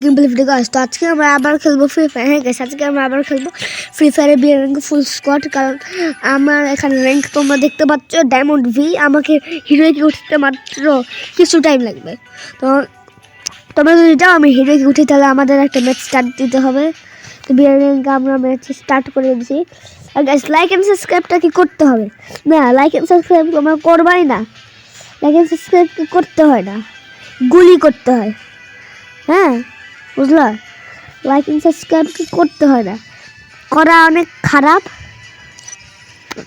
Gameplay video guys. তো আজকে আমরা আবার খেলবো ফ্রি ফায়ার। হ্যাঁ গাইস, আজকে আমরা আবার খেলবো ফ্রি ফায়ারে বিয়ার র্যাঙ্ক ফুল স্কোয়াড। কারণ আমার এখানে র্যাঙ্ক তোমরা দেখতে পাচ্ছ ডায়মন্ড ভি। আমাকে হিরোইকে উঠতে মাত্র কিছু টাইম লাগবে। তো তোমরা যদি যাও আমি হিরোইকে উঠি, তাহলে আমাদের একটা ম্যাচ স্টার্ট দিতে হবে। তো বিয়ার র্যাঙ্ক আমরা ম্যাচ স্টার্ট করে দিয়েছি। আর গাইস, লাইক অ্যান্ড সাবস্ক্রাইবটা কি করতে হবে না? লাইক অ্যান্ড সাবস্ক্রাইব তোমরা করবাই না। লাইক অ্যান্ড সাবস্ক্রাইব কি করতে হয় না, গুলি করতে হয়। হ্যাঁ বুঝলা, লাইক এন্ড সাবস্ক্রাইব করতে হয় না, করা অনেক খারাপ।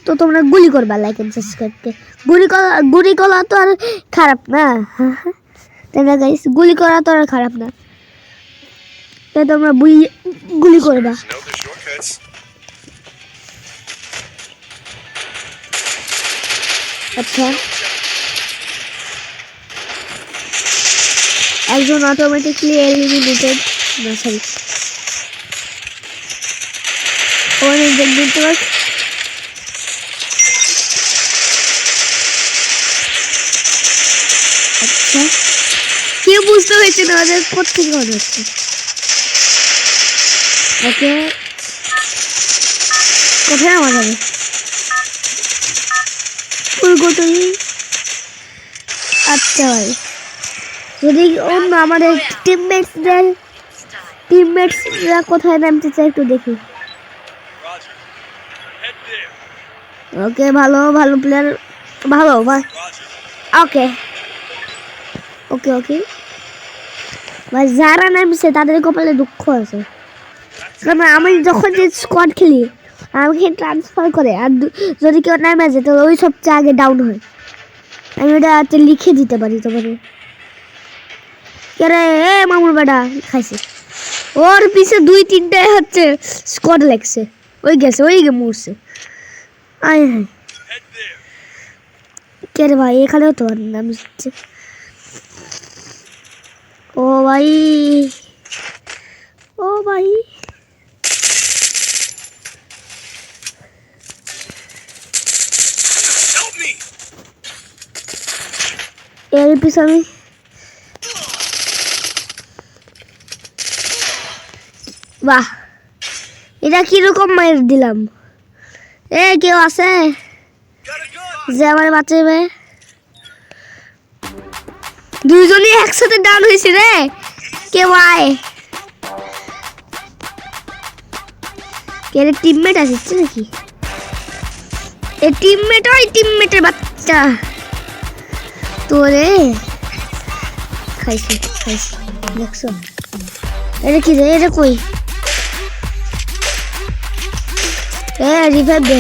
তো তোমরা গুলি করবা লাইক এন্ড সাবস্ক্রাইবকে। গুলি করা তো আর খারাপ না, তাই না গাইস? গুলি করা তো আর খারাপ না, তাই তোমরা গুলি করবা। আচ্ছা, একজন অটোমেটিকলি এলিমিনেটেড, না সরি ওখানে দেখতে পাচ্ছ। আচ্ছা, কেউ বুঝতে পেরেছে না আমাদের কোথেকে মনে হচ্ছে। ওকে, কোথায় আমার যাবে ফুলগোটলি? আচ্ছা ভাই, যদি অন্য আমাদের টিমমেটসরা কোথায় নামতে চায় একটু দেখি। ওকে, ভালো ভালো প্লেয়ার, ভালো ভাই। ওকে ওকে ওকে ভাই, যারা নামছে তাদের কপালে দুঃখ আছে। কারণ আমি যখন যে স্কোয়াড খেলি আমাকে ট্রান্সফার করে, আর যদি কেউ নামে যায় তাহলে ওই সবচেয়ে আগে ডাউন হয়। আমি ওটা লিখে দিতে পারি তোমাকে। কে মামুর বেটা খাইছে, ওর পিছে 2-3টায় হচ্ছে স্কোয়াড লাগছে, ওই গেছে, ওই মরছে। আয় হ্যাঁ, কে রে ভাই? এখানেও তো নাম হচ্ছে। ও ভাই, ও ভাই, এর পিছে আমি বাহ, এটা কিরকম মাইর দিলাম। কেউ আছে যে আমার বাঁচাবে? দুইজনই একসাথে ডাউন হয়েছে রে। কে ভাই? কে রে? টিমমেট আসছে নাকি? এ টিমমেট, ওই টিমমেটের বাচ্চা তোরে খাইছে দেখছো? এটা কি রে? এটা কই? রিভাইভ দে,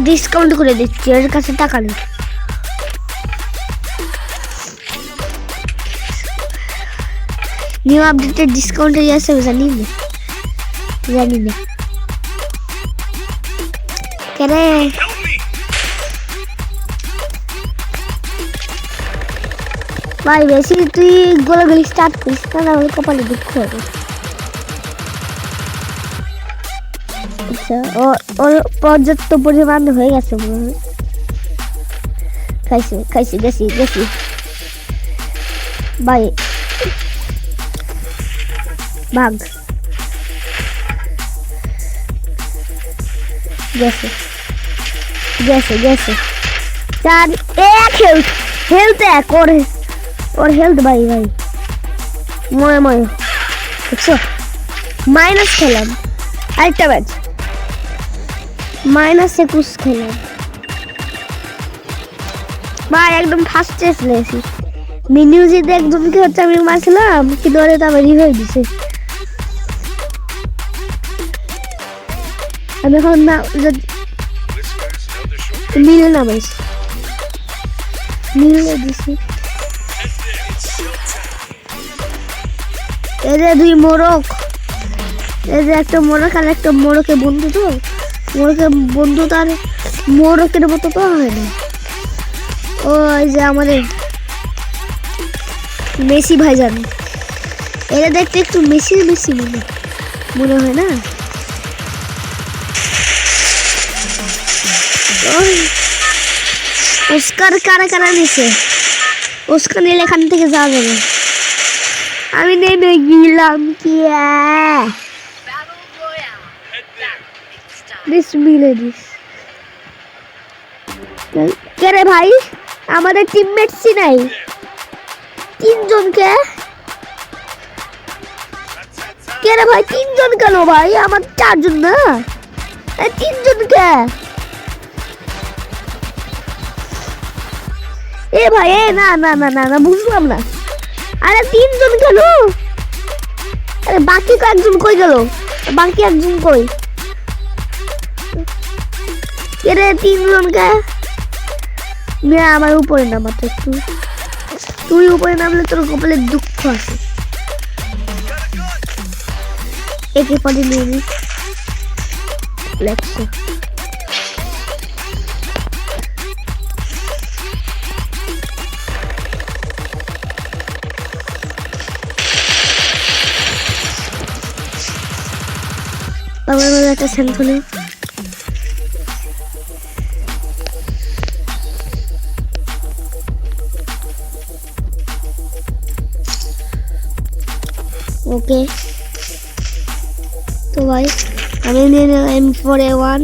ডিসকাউন্ট করে দিচ্ছি, এর কাছে টাকা নেই। নিউ আপডেটের ডিসকাউন্ট আছে জানি না কেরে। ভাই বেশি তুই গোলাগুলি স্টার্ট করিস না, আমার কপালে দুঃখ হবে। আচ্ছা, ওর পর্যাপ্ত পরিমাণ হয়ে গেছে মনে হয়। খাইছি গেছি ভাই, ভাগ গেছে চার এক হেলথ এক, ওর হেলথ ভাই ময় দেখছো? মাইনাস খেলাম, আরেকটা ম্যাচ -21 খেলাম ভাই, একদম ফার্স্টে চলেছি। মিনিউজিতে একজনকে হচ্ছে আমি মারছিলাম, কিন্তু ওরে তো আবার রিভাইভ দিছে। আমি এখন না মিলে নামাইছি, মিলে দিছি। এদের দুই মোরক, এদের একটা মোরক আর একটা মোরকের বন্ধু। তো মোরকের বন্ধু তার মোরকের মতো তো হয় না। ওই যে আমাদের মেসি ভাইজান, এরা দেখতে একটু মেসি মনে হয় না? অস্কার কারা নিছে? ওস্কা নিলে এখান থেকে যাওয়া যাবে। আমি নেমে গেলাম কি কে রে ভাই? আমাদের টিমমেটসই নাই, তিনজনকে। কে রে ভাই? তিনজন কেন ভাই? আমার চারজন না, তিনজনকে। এ ভাই এ না না না না না বুঝলাম না। আরে তিনজন কেন? আরে বাকি কয়েকজন কই গেল? বাকি একজন কই? কে রে তিনজনকে? আমার উপরে নামাতে একটু। তুই উপরে নামলে তোর কপালে দুঃখ আছে। একে পরে নিয়ে নি লেখছে। বাবার বেলা একটা শান্ত হলো। ওকে তো ভাই আমি নিয়ে নিলাম M4A1।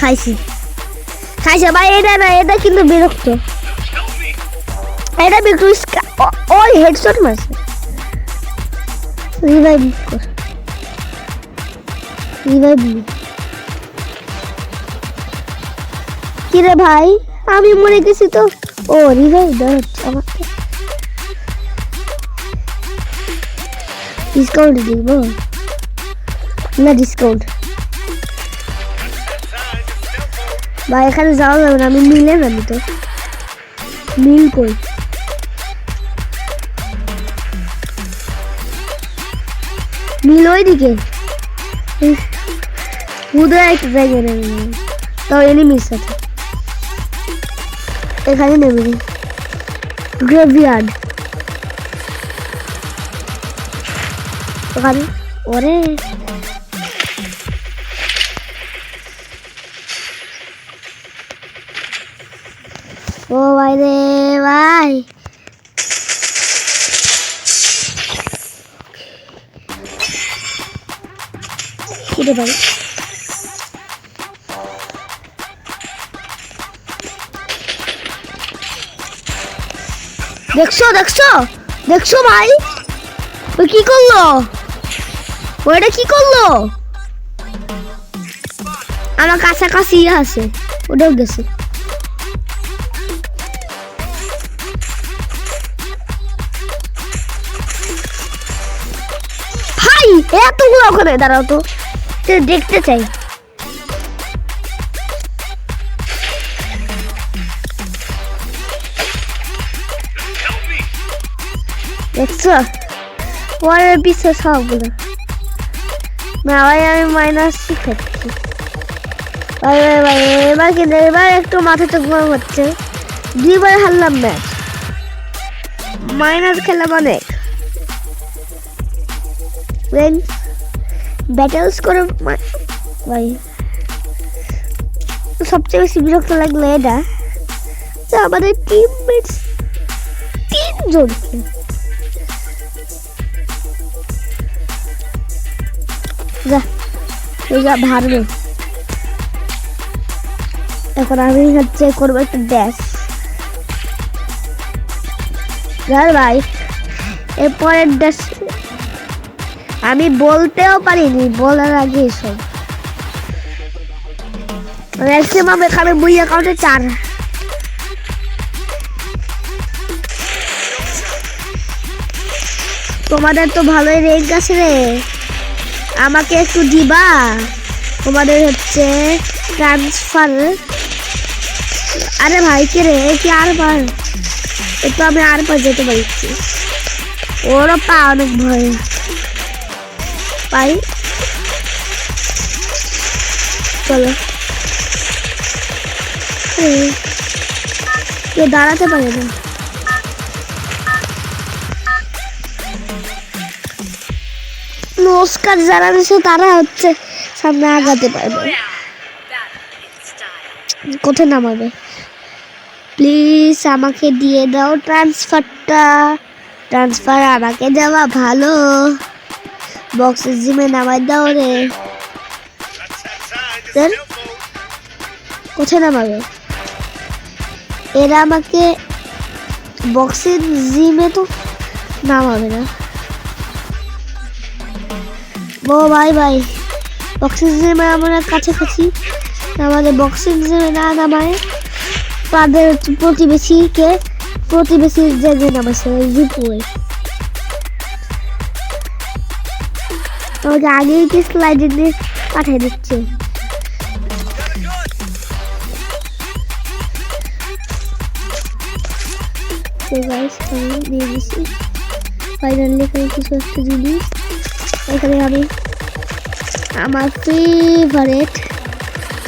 খাইছি ভাই। এটা না, এটা কিন্তু বিরক্ত। এটা বিরক্ত। ওই হেডশট মারছে। রিভাইভ কর, রিভাইভ। কি রে ভাই? আমি মরে গেছি তো। ও রিভাইভ দেওয়া হচ্ছে আমাকে। ডিসকাউন্ট দিব না? ডিসকাউন্ট ভাই এখানে যাওয়া যাবে না। আমি মিলে যাবি তো। মিল কই? মিল ওইদিকে। উদয় একটা জায়গায় নেবে তো এনিমির সাথে। এখানে নেবে গ্রেভিয়ার্ড। ওখানে ওরে ও ভাই রে ভাই। কিরে ভাই? দেখছো দেখছো দেখছো ভাই? ও কি করলো? ওটা কি করলো? আমার কাছাকাছি আছে, ওটাও গেছে। ভাই এতগুলো ওখানে দাঁড়াও তো, দেখতে চাই। দেখছো ওয়ারের পিছে সবগুলো। না ভাই আমি মাইনাস শিখাচ্ছি ভাই ভাই ভাই। এবার কিন্তু এবার একটু মাথাটা গরম হচ্ছে। 2বার হারলাম ম্যাচ, মাইনাস খেলাম অনেক। ব্যাটেলস করে ভাই সবচেয়ে বেশি বিরক্ত লাগলো এটা যে আমাদের টিমমেটস তিনজনকে। যা ভারবে। এখন আমি হচ্ছে করবো একটা ড্যাশ। ভাই এরপরের ড্যাশ আমি বলতেও পারিনি, বলার আগে সব ম্যাক্সিমাম। এখানে বই অ্যাকাউন্টে 4। তোমাদের তো ভালোই রেঞ্জ আছে রে, আমাকে একটু দিবা? তোমাদের হচ্ছে ট্রান্সফার। আরে ভাই কে রে? কি আর পার? একটু আমি আর পার যেতে পারছি। ওরও পা অনেক ভয় পাই। চলো কেউ দাঁড়াতে পারে না। নমস্কার যারা দিচ্ছে তারা হচ্ছে সামনে আগাতে পারবে। কোথায় নামাবে? প্লিজ আমাকে দিয়ে দাও ট্রান্সফারটা। ট্রান্সফার আমাকে দেওয়া ভালো। বক্সের জিমে নামাই দাও রে। কোথায় নামাবে? এরা আমাকে বক্সের জিমে তো নামাবে না। ও ভাই ভাই, বক্সিং জিমে আমরা কাছাকাছি, আমাদের বক্সিং জিমে না নামায় তাদের প্রতিবেশীর জায়গায় নামাচ্ছে ওই জিপুরে। আমাকে আগেই কি স্লাইডে দিয়ে পাঠিয়ে দিচ্ছে। আমি দিয়ে দিচ্ছি ফাইনালি এখানে কিছু একটা জিনিস। এখানে আমি আমার ফেভারিট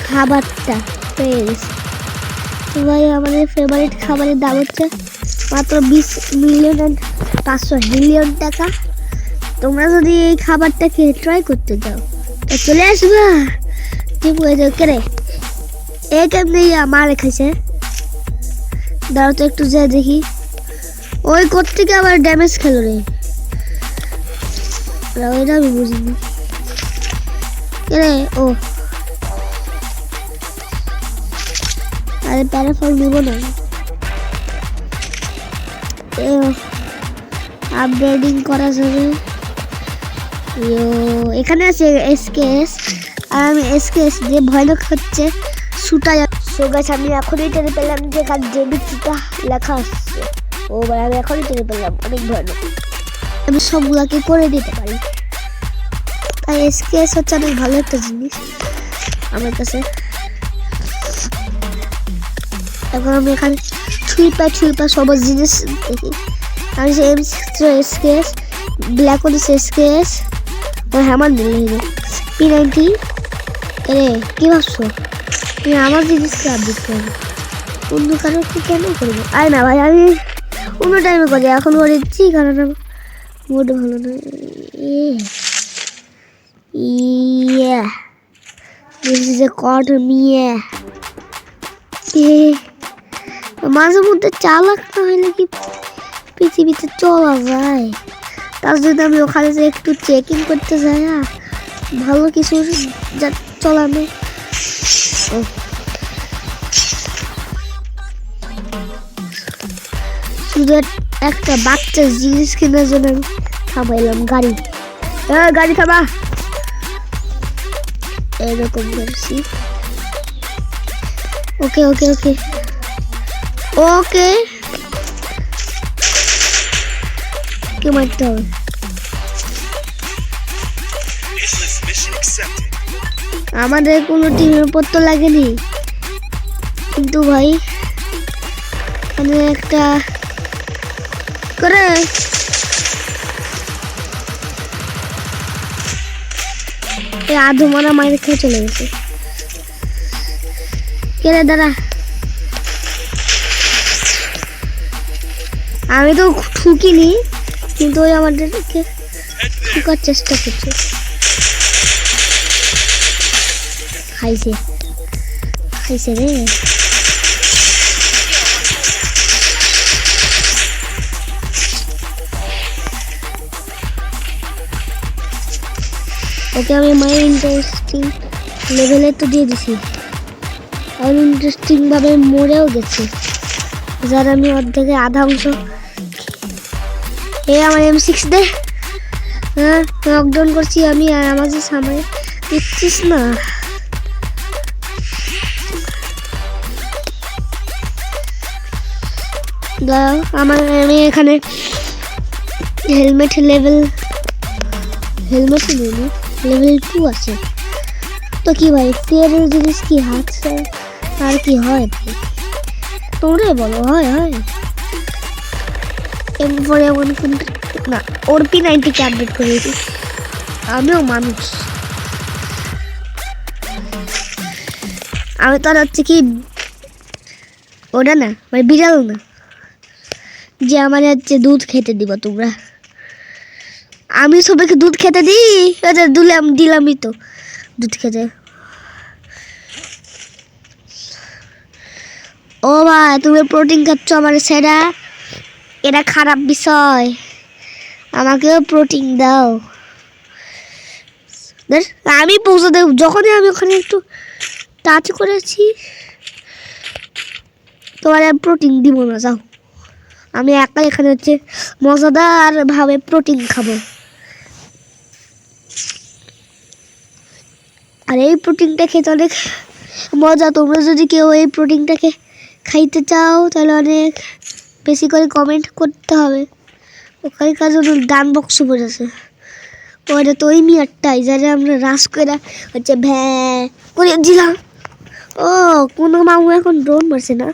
খাবারটা পেয়ে গেছি। তো ভাই আমাদের ফেভারিট খাবারের দাম হচ্ছে মাত্র 20,500,000,000 টাকা। তোমরা যদি এই খাবারটা খেয়ে ট্রাই করতে চাও তো চলে আসবে। ঠিক হয়ে যাও কেরে এ কেমনি আমার রেখেছে। দাঁড়াও তো একটু যা দেখি ওই কোত্থেকে আবার ড্যামেজ খেলো রে। ওইটা আমি বুঝিনি কেরে। ও আরে প্যারাফল নিব না, আপগ্রেডিং করা যাবে। এখানে আছে এসকেএস, আর আমি এসকেএস দিয়ে ভয়ানক হচ্ছে শুটা। সো গাইস আমি এখনই টেনে পেলাম যে এখানে জেবিটা লেখা আসছে। ও ভাই আমি এখনই টেনে পেলাম অনেক ভয়ানক। আমি সবগুলাকে করে দিতে পারি, তাই এসকেএস হচ্ছে অনেক ভালো একটা জিনিস আমার কাছে। এখন আমি এখানে ছুঁইপা সব জিনিস দেখি। আমি যে এসকেএস ব্ল্যাক ওডিস এসকেএস ও হ্যামার নিলে P90 এরে কি ভাবছো তুমি আমার জিনিসকে আপডেট করবে? অন্য কারো কি কেন করবো? আয় না ভাই, আমি অন্য টাইমে করি, এখন করেছি কারণ মোট ভালো না। This is a card me. মাঝে মধ্যে চালাক না হলে কি পৃথিবীতে চলা যায়? তার জন্য আমি ওখানে যে একটু চেকিং করতে যাই না, ভালো কিছু চলানো। শুধু একটা বাচ্চা জিনিস কেনার জন্য আমি থামাইলাম গাড়ি। গাড়ি থামা, এরকম করছি। ওকে ওকে ওকে ওকে কে মারতে হবে? আমাদের কোনো টিমের উপর তো লাগেনি, কিন্তু ভাই এখানে একটা করে আধো মারা মায়ের খেয়ে চলে গেছে। কেরে দাঁড়া, আমি তো ঠুকিনি, কিন্তু ওই আমাদেরকে ঠুকার চেষ্টা করছে। খাইছে খাইছে রে। ওকে আমি মায়ের ইন্টারেস্টিং লেভেলে তো দিয়ে দিছি, আর ইন্টারেস্টিং ভাবে মরেও গেছে, যার আমি অর্ধেকে আধা অংশ। আমার M6 দে। হ্যাঁ লকডাউন করছি আমি, আর আমার যে সামনে দিচ্ছিস না। আমি এখানে হেলমেট লেভেল 2 আছে। তো কি ভাই ফিয়ারের জিনিস কি হাত আর কি হয় ভাই, তোমরাই বলো। হয় এরপরে এমন না, ওর P90 কে আপডেট করে দিয়েছি। আমিও মানুষ, আমি তো হচ্ছে কি ওটা না মানে বিড়াল না যে আমার হচ্ছে দুধ খেতে দিব তোমরা। আমি সবাইকে দুধ খেতে দিই, দিলামই তো দুধ খেতে। ভাই তুমি প্রোটিন খাচ্ছ আমার সেরা, এটা খারাপ বিষয়, আমাকেও প্রোটিন দাও। আমি পৌঁছে দেব, যখনই আমি ওখানে একটু টাচ করেছি তোমার প্রোটিন দিব না, যাও। আমি একা এখানে হচ্ছে মজাদার ভাবে প্রোটিন খাবো। আর এই প্রোটিনটা খেতে অনেক মজা। তোমরা যদি কেউ এই প্রোটিনটাকে খাইতে চাও তাহলে অনেক বেশি করে কমেন্ট করতে হবে। ওখানকার জন্য ডান বক্স পড়েছে, ওটা তো ওই মিয়ারটাই যারা আমরা রাস করে হচ্ছে ভ্যা করে দিলাম। ও কোনো মামু এখন ড্রোন মারছে না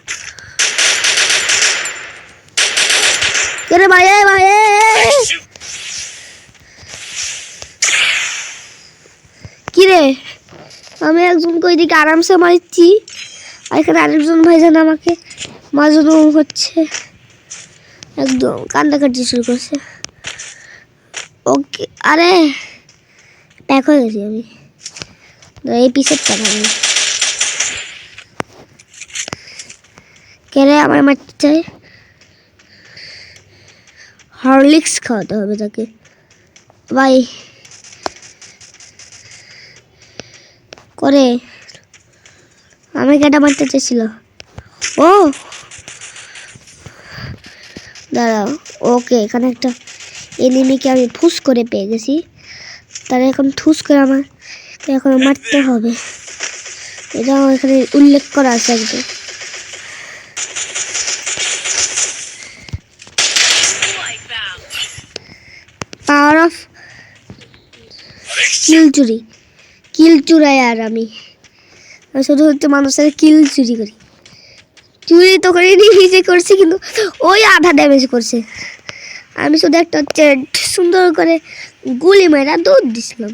কেরে ভাই ভাই। কিরে আমি একজনকে ওইদিকে আরামসে মারছি, আর এখানে আরেকজন ভাইজান আমাকে মাঝানো হচ্ছে, একদম কান্দাকাটি শুরু করছে। ওকে আরে প্যাক হয়ে গেছি আমি, এই পিসের টাকা আমি কেরে আমার মারতে চাই। হরলিক্স খাওয়াতে হবে তাকে ভাই করে। আমাকে এটা মারতে চেয়েছিল। ও দাঁড়াও, ওকে এখানে একটা এনিমিকে আমি ফুস করে পেয়ে গেছি, তারা এখন ঠুস করে আমার এখন মারতে হবে, এটাও এখানে উল্লেখ করা আছে একদম। পাওয়ার অফ কিল চুরি, কিল চুরাই। আর আমি শুধু হচ্ছে মানুষের কিল চুরি করি, চুরি তো করে নিজে করছি কিন্তু ওই আধা ড্যামেজ করছে। আমি শুধু একটা হচ্ছে সুন্দর করে গুলি মেরা দৌড় দিছিলাম।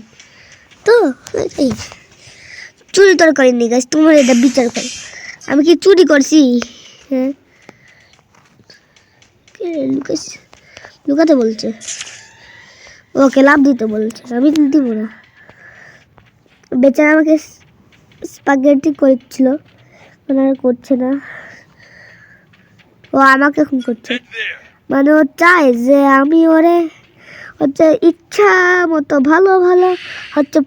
তো এই চুরি তোর করিনি গাছ, তোমার এটা বিচার করো, আমি কি চুরি করছি? হ্যাঁ লুকাতে বলছে, ওকে লাভ দিতে বলছে, আমি দিব না। বেচারা আমাকে স্পাগেটি করছিল, ওনারা করছে না, ও আমাকে এখন করছে। মানে ও চায় যে আমি ওরে হচ্ছে ইচ্ছা মতো ভালো ভালো হচ্ছে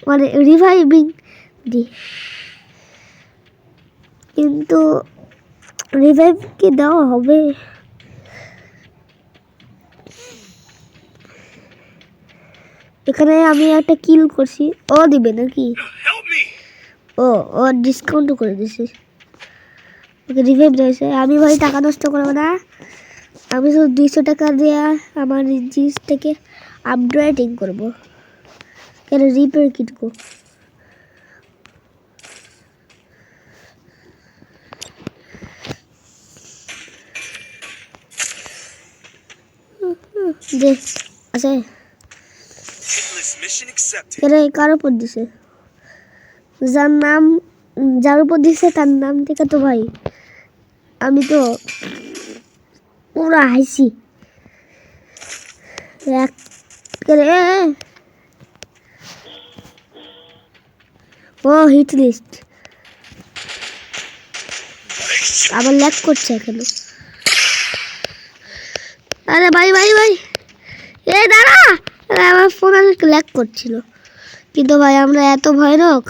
মানে রিভাইভিং দিই, কিন্তু রিভাইভ কি দেওয়া হবে? এখানে আমি একটা কিল করছি, ও দিবে নাকি? ও ডিসকাউন্টও করে দিছে, ওকে রিভাইভ দিয়েছে। আমি ভাই টাকা নষ্ট করবো না, আমি শুধু 200 টাকা দিয়ে আমার জিনিস থেকে আপগ্রেডিং করবো। কেন রিপেয়ার কিট কো দে আছে কার উপর দিছে, যার উপর দিছে তার নাম থেকে তো ভাই আমি তো পুরা হাসি। ও হিট লিস্ট আবার ল্যাগ করছে এখানে। আরে ভাই ভাই ভাই এ দাঁড়া, আমার ফোন ল্যাগ করছিল, কিন্তু ভাই আমরা এত ভয়ানক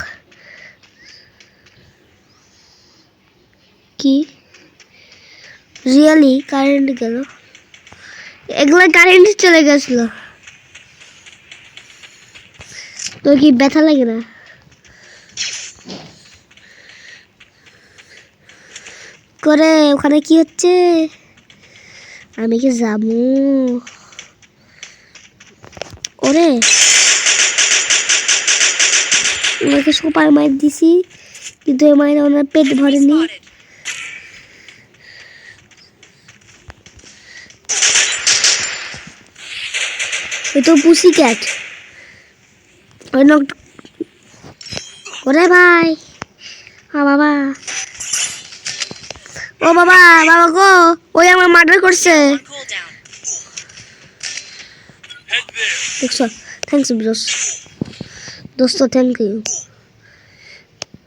কি রিয়েলি কারেন্ট গেল, এগুলো কারেন্ট চলে গেছিল, তোর কি ব্যথা লাগে না? করে ওখানে কি হচ্ছে, আমি কি যাবো? ওরে ওনাকে সুপার মাইর দিছি, কিন্তু এই মাইরে ওনার পেট ভরেনি। এ তো পুসি ক্যাট। ওরে ভাই বাবা, ও বাবা বাবা গো, ওই আমার মার্ডার করছে। দেখছো, থ্যাংকস ব্রোস, দোস্ত থ্যাংক ইউ,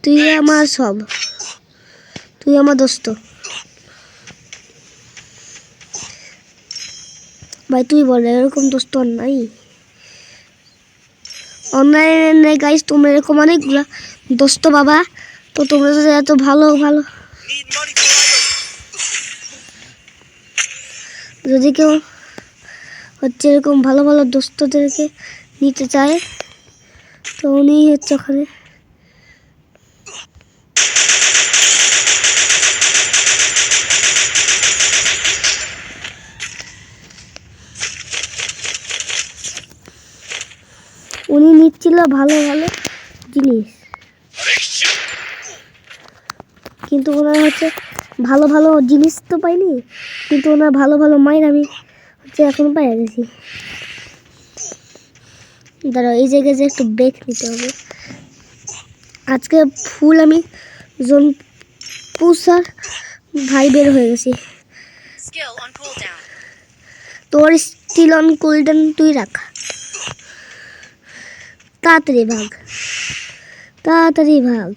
তুই আমার সব, তুই আমার দোস্ত। ভাই তুই বল, এরকম দোস্ত আর নাই অনলাইনে নেই গাইস, তোমরা এরকম অনেকগুলা দোস্ত বাবা। তো তোমরা যদি এত ভালো ভালো, যদি কেউ হচ্ছে এরকম ভালো ভালো দোস্তদেরকে নিতে চায় তো উনি হচ্ছে ওখানে। উনি নিচ্ছিল ভালো ভালো জিনিস, কিন্তু ওনার হচ্ছে ভালো ভালো জিনিস তো পাইনি, কিন্তু ওনার ভালো ভালো মাইন আমি হচ্ছে এখন পাইয়া গেছি। দাঁড়াও, এই জায়গায় যে একটু ব্রেক নিতে হবে। আজকে ফুল আমি জোন পুষার ভাই বের হয়ে গেছি। তোর স্টিল অন কুলডাউন তুই রাখ, তাড়াতাড়ি ভাগ, তাড়াতাড়ি ভাগ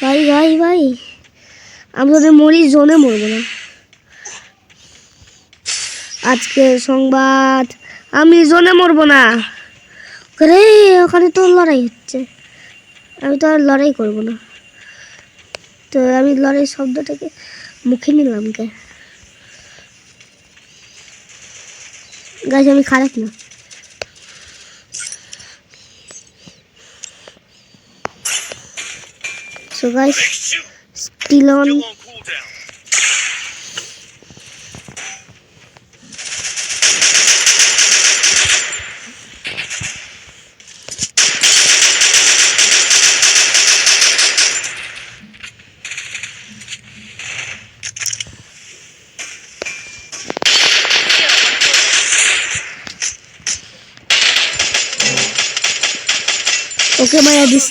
ভাই ভাই ভাই। আমি তোদের মরি, জোনে মরবো না। আজকে সংবাদ, আমি জোনে মরবো না রে। ওখানে তো লড়াই হচ্ছে, আমি তো আর লড়াই করবো না। তো আমি লড়াই শব্দটাকে মুখে নিলাম কে গাছ, আমি খারাপ না। So guys, still on. Okay, my DC.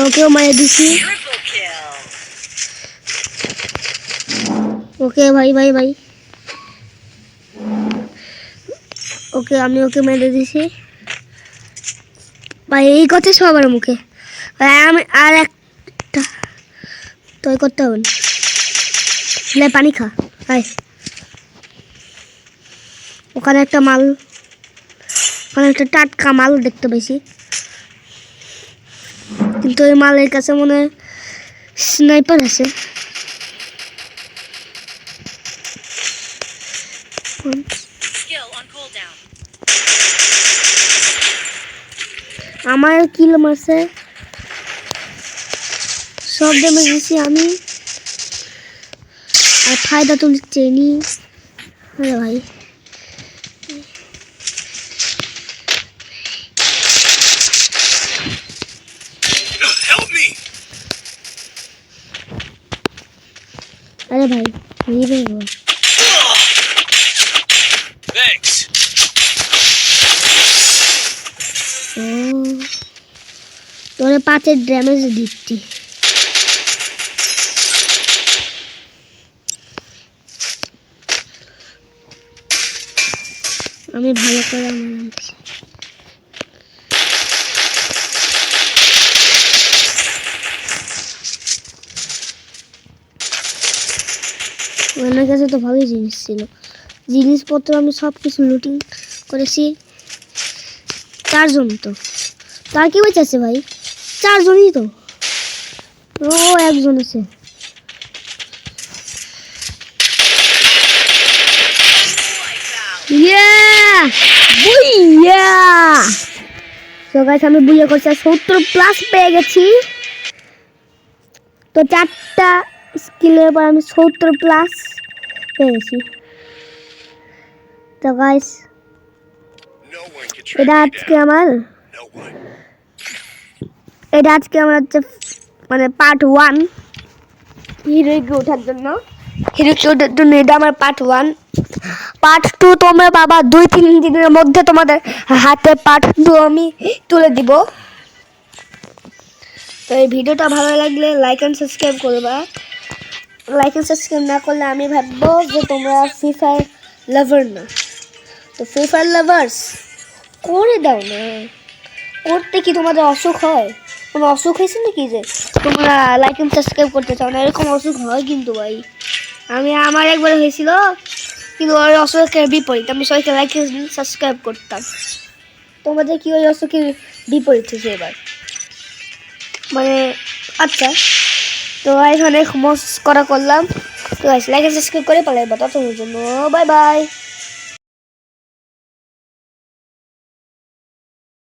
Okay, my DC. Okay, ভাই ভাই ভাই। ওকে, আমি ওকে মেরে দিছি ভাই। এই কথা সবার মুখে ভাই, আমি আর একটা তো করতে হবে না। পানি খা ভাই। ওখানে একটা মাল, ওখানে একটা টাটকা মাল দেখতে পেয়েছি, কিন্তু ওই মালের কাছে মনে হয় স্নাইপার আছে। আমার কিল মারছে, সব ড্যামেজ দিছি আমি, আর ফায়দা তুলছে নি। আরে ভাই আরে ভাই নিয়ে বল। ও তোরে 5 ড্যামেজ দিচ্ছি। আমি ভালো করে মারছি। আমার কাছে তো ভালোই জিনিস ছিল, জিনিসপত্র আমি সব কিছু লুটিং করেছি। 4 জন তো, তার কি বেঁচে আছে ভাই? 4 জনই তো। ও একজন আছে। আমি বুঝে করছি 70+ পেয়ে গেছি। তো 4টা স্কিলের পর আমি 70+ পেয়ে গেছি। তো গাইস এটা আজকে আমার হচ্ছে মানে পার্ট 1 হিরোকে ওঠার জন্য। এটা আমার পার্ট 1। পার্ট 2 তোমরা বাবা 2-3 দিনের মধ্যে তোমাদের হাতে পার্ট 2 আমি তুলে দিব। তো এই ভিডিওটা ভালো লাগলে লাইক এন্ড সাবস্ক্রাইব করবা। লাইক এন্ড সাবস্ক্রাইব না করলে আমি ভাববো যে তোমরা ফ্রি ফায়ার লাভার না। তো ফ্রি ফায়ার লাভার্স করে দাও না। করতে কি তোমাদের অসুখ হয়? কোনো অসুখ হয়েছে নাকি যে তোমরা লাইক এন্ড সাবস্ক্রাইব করতে চাও না, এরকম অসুখ হয় কিন্তু ভাই। আমার একবার হয়েছিল, কিন্তু ওই অসুখের বিপরীত, আমি সবাইকে লাইক এন্ড সাবস্ক্রাইব করতাম। তোমাদের কি ওই অসুখের বিপরীত হয়েছে এবার? মানে আচ্ছা, তো এখানে মস্করা করলাম। তো লাইক এন্ড সাবস্ক্রাইব করে পালাই, ততক্ষণের জন্য বাই বাই।